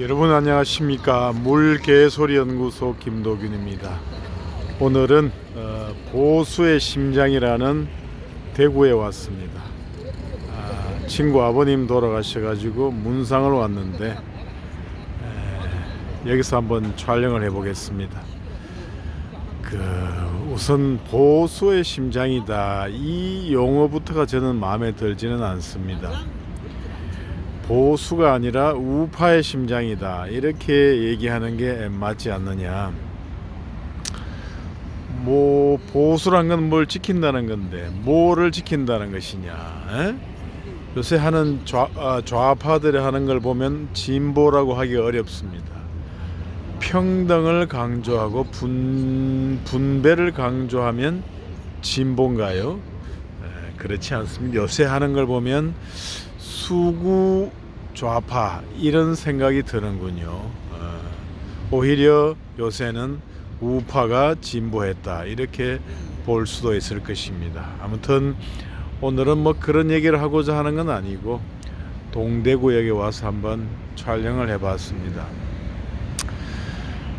여러분 안녕하십니까. 물개소리연구소 김도균입니다. 오늘은 보수의 심장이라는 대구에 왔습니다. 친구 아버님 돌아가셔가지고 문상을 왔는데 여기서 한번 촬영을 해보겠습니다. 우선 보수의 심장이다, 이 용어부터가 저는 마음에 들지는 않습니다. 보수가 아니라 우파의 심장이다, 이렇게 얘기하는 게 맞지 않느냐. 뭐 보수란 건 뭘 지킨다는 건데 뭐를 지킨다는 것이냐. 에? 요새 하는 좌파들이 하는 걸 보면 진보라고 하기 어렵습니다. 평등을 강조하고 분배를 강조하면 진보인가요? 그렇지 않습니다. 요새 하는 걸 보면 수구 좌파 이런 생각이 드는군요. 오히려 요새는 우파가 진보했다, 이렇게 볼 수도 있을 것입니다. 아무튼 오늘은 뭐 그런 얘기를 하고자 하는 건 아니고 동대구역에 와서 한번 촬영을 해봤습니다.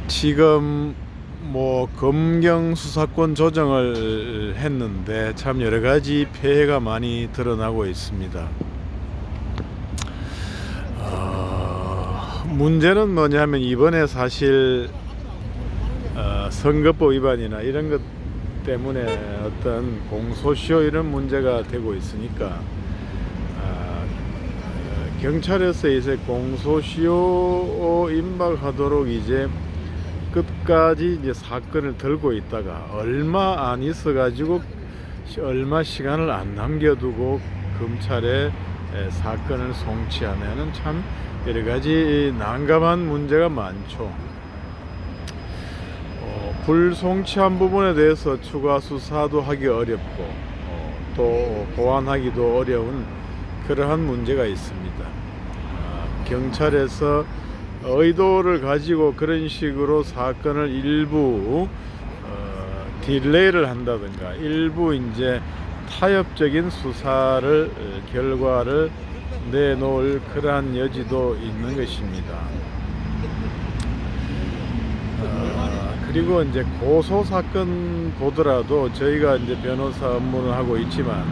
지금 뭐 검경 수사권 조정을 했는데 참 여러 가지 폐해가 많이 드러나고 있습니다. 문제는 뭐냐면 이번에 사실 선거법 위반이나 이런 것 때문에 어떤 공소시효 이런 문제가 되고 있으니까 경찰에서 이제 공소시효 임박하도록 이제 끝까지 이제 사건을 들고 있다가 얼마 안 있어 가지고 얼마 시간을 안 남겨두고 검찰에 사건을 송치하면은 참 여러 가지 난감한 문제가 많죠. 불송치한 부분에 대해서 추가 수사도 하기 어렵고 또 보완하기도 어려운 그러한 문제가 있습니다. 경찰에서 의도를 가지고 그런 식으로 사건을 일부 딜레이를 한다든가 일부 이제 타협적인 수사를 결과를 내놓을 그러한 여지도 있는 것입니다. 그리고 이제 고소 사건 보더라도 저희가 이제 변호사 업무를 하고 있지만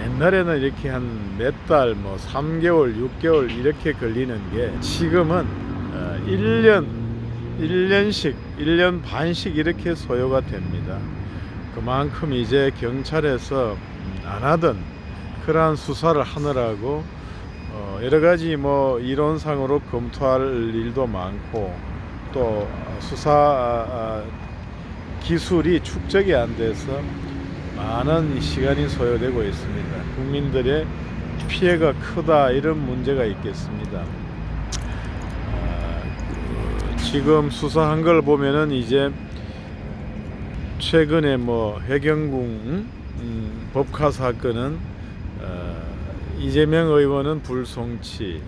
옛날에는 이렇게 한 몇 달, 뭐 3개월, 6개월 이렇게 걸리는 게 지금은 1년 반씩 이렇게 소요가 됩니다. 그만큼 이제 경찰에서 안 하던 그러한 수사를 하느라고 여러 가지 뭐 이론상으로 검토할 일도 많고 또 수사 기술이 축적이 안 돼서 많은 시간이 소요되고 있습니다. 국민들의 피해가 크다, 이런 문제가 있겠습니다. 지금 수사한 걸 보면은 이제 최근에 뭐 해경궁 법카 사건은 이재명 의원은 불송치,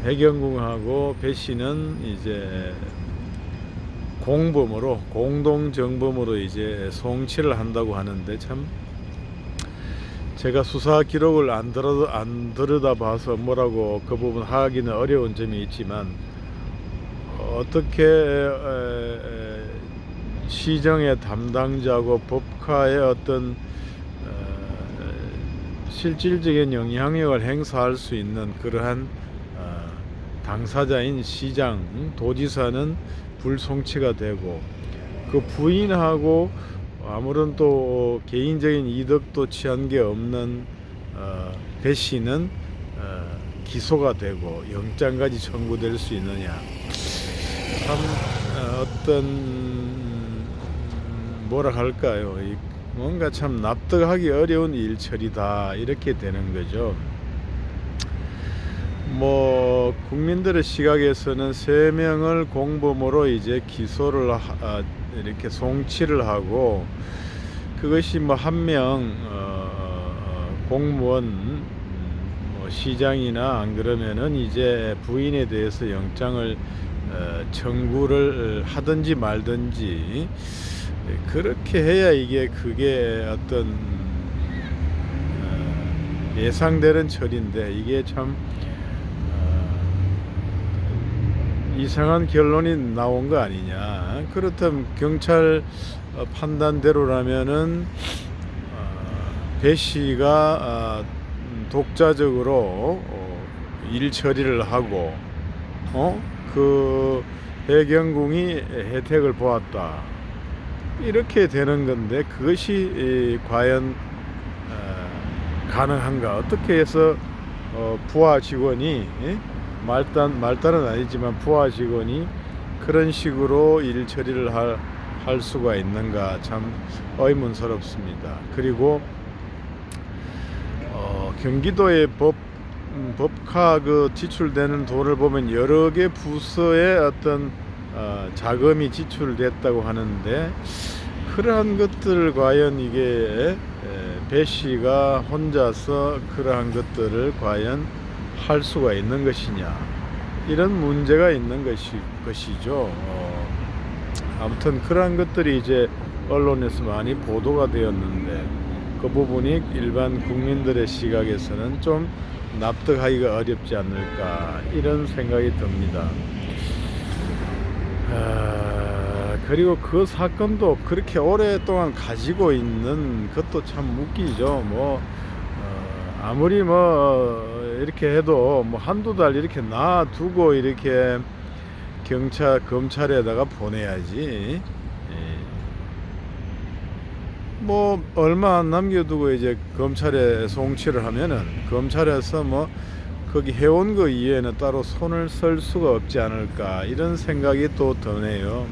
해경궁하고 배 씨는 이제 공범으로 공동정범으로 이제 송치를 한다고 하는데 참 제가 수사 기록을 안 들여다봐서 뭐라고 그 부분 하기는 어려운 점이 있지만 어떻게 시정의 담당자고 법카의 어떤 실질적인 영향력을 행사할 수 있는 그러한 당사자인 시장, 도지사는 불송치가 되고 그 부인하고 아무런 또 개인적인 이득도 취한 게 없는 배 씨는 기소가 되고 영장까지 청구될 수 있느냐. 참 어떤 뭐라 할까요? 뭔가 참 납득하기 어려운 일처리다, 이렇게 되는 거죠. 뭐 국민들의 시각에서는 3명을 공범으로 이제 기소를 이렇게 송치를 하고 그것이 뭐 1명 공무원 뭐 시장이나 안 그러면은 이제 부인에 대해서 영장을 청구를 하든지 말든지 그렇게 해야 이게 그게 어떤 예상되는 처리인데 이게 참 이상한 결론이 나온 거 아니냐. 그렇다면 경찰 판단대로라면은 배 씨가 독자적으로 일 처리를 하고 그 해경궁이 혜택을 보았다 이렇게 되는 건데 그것이 과연 가능한가? 어떻게 해서 부하 직원이 말단은 아니지만 부하 직원이 그런 식으로 일 처리를 할 수가 있는가 참 의문스럽습니다. 그리고 경기도의 법카 그 지출되는 돈을 보면 여러 개 부서에 어떤 자금이 지출됐다고 하는데 그러한 것들을 과연 이게 배 씨가 혼자서 그러한 것들을 과연 할 수가 있는 것이냐 이런 문제가 있는 것이죠. 아무튼 그러한 것들이 이제 언론에서 많이 보도가 되었는데 그 부분이 일반 국민들의 시각에서는 좀 납득하기가 어렵지 않을까 이런 생각이 듭니다. 그리고 그 사건도 그렇게 오랫동안 가지고 있는 것도 참 웃기죠. 아무리 이렇게 해도 한두 달 이렇게 놔두고 이렇게 검찰에다가 보내야지. 얼마 안 남겨두고 이제 검찰에 송치를 하면은 검찰에서 거기 해온 거 이외에는 따로 손을 쓸 수가 없지 않을까 이런 생각이 또 드네요.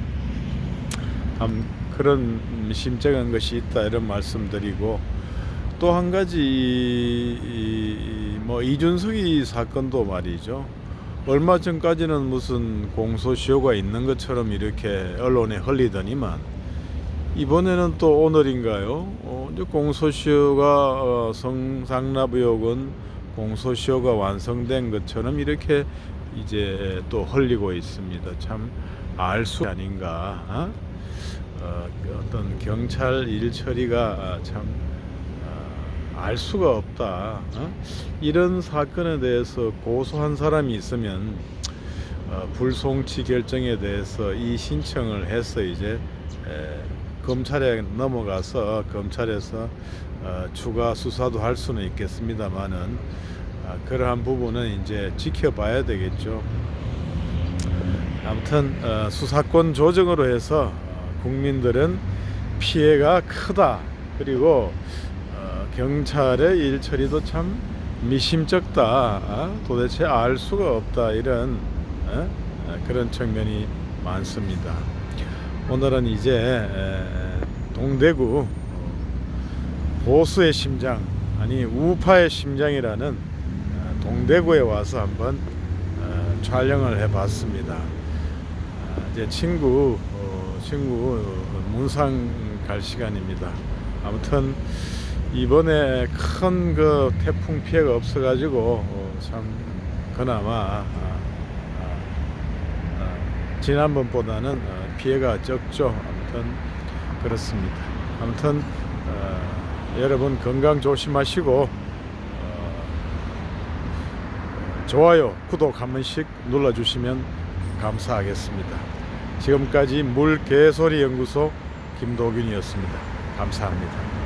그런 심정한 것이 있다 이런 말씀드리고 또 한 가지 이준석이 사건도 말이죠. 얼마 전까지는 무슨 공소시효가 있는 것처럼 이렇게 언론에 흘리더니만 이번에는 또 오늘인가요? 이제 공소시효가 성상납 의혹은 공소시효가 완성된 것처럼 이렇게 이제 또 흘리고 있습니다. 참 알 수 아닌가? 어떤 경찰 일 처리가 참 알 수가 없다. 이런 사건에 대해서 고소한 사람이 있으면 불송치 결정에 대해서 이 신청을 해서 이제 검찰에 넘어가서 검찰에서 추가 수사도 할 수는 있겠습니다만은 그러한 부분은 이제 지켜봐야 되겠죠. 아무튼 수사권 조정으로 해서 국민들은 피해가 크다. 그리고 경찰의 일 처리도 참 미심쩍다. 도대체 알 수가 없다. 이런 그런 측면이 많습니다. 오늘은 이제 동대구 보수의 심장 아니 우파의 심장이라는 동대구에 와서 한번 촬영을 해봤습니다. 이제 친구 문상 갈 시간입니다. 아무튼 이번에 큰 그 태풍 피해가 없어가지고 참 그나마 지난번보다는 피해가 적죠. 아무튼 그렇습니다. 아무튼 여러분 건강 조심하시고 좋아요, 구독 한 번씩 눌러주시면 감사하겠습니다. 지금까지 물개소리 연구소 김도균이었습니다. 감사합니다.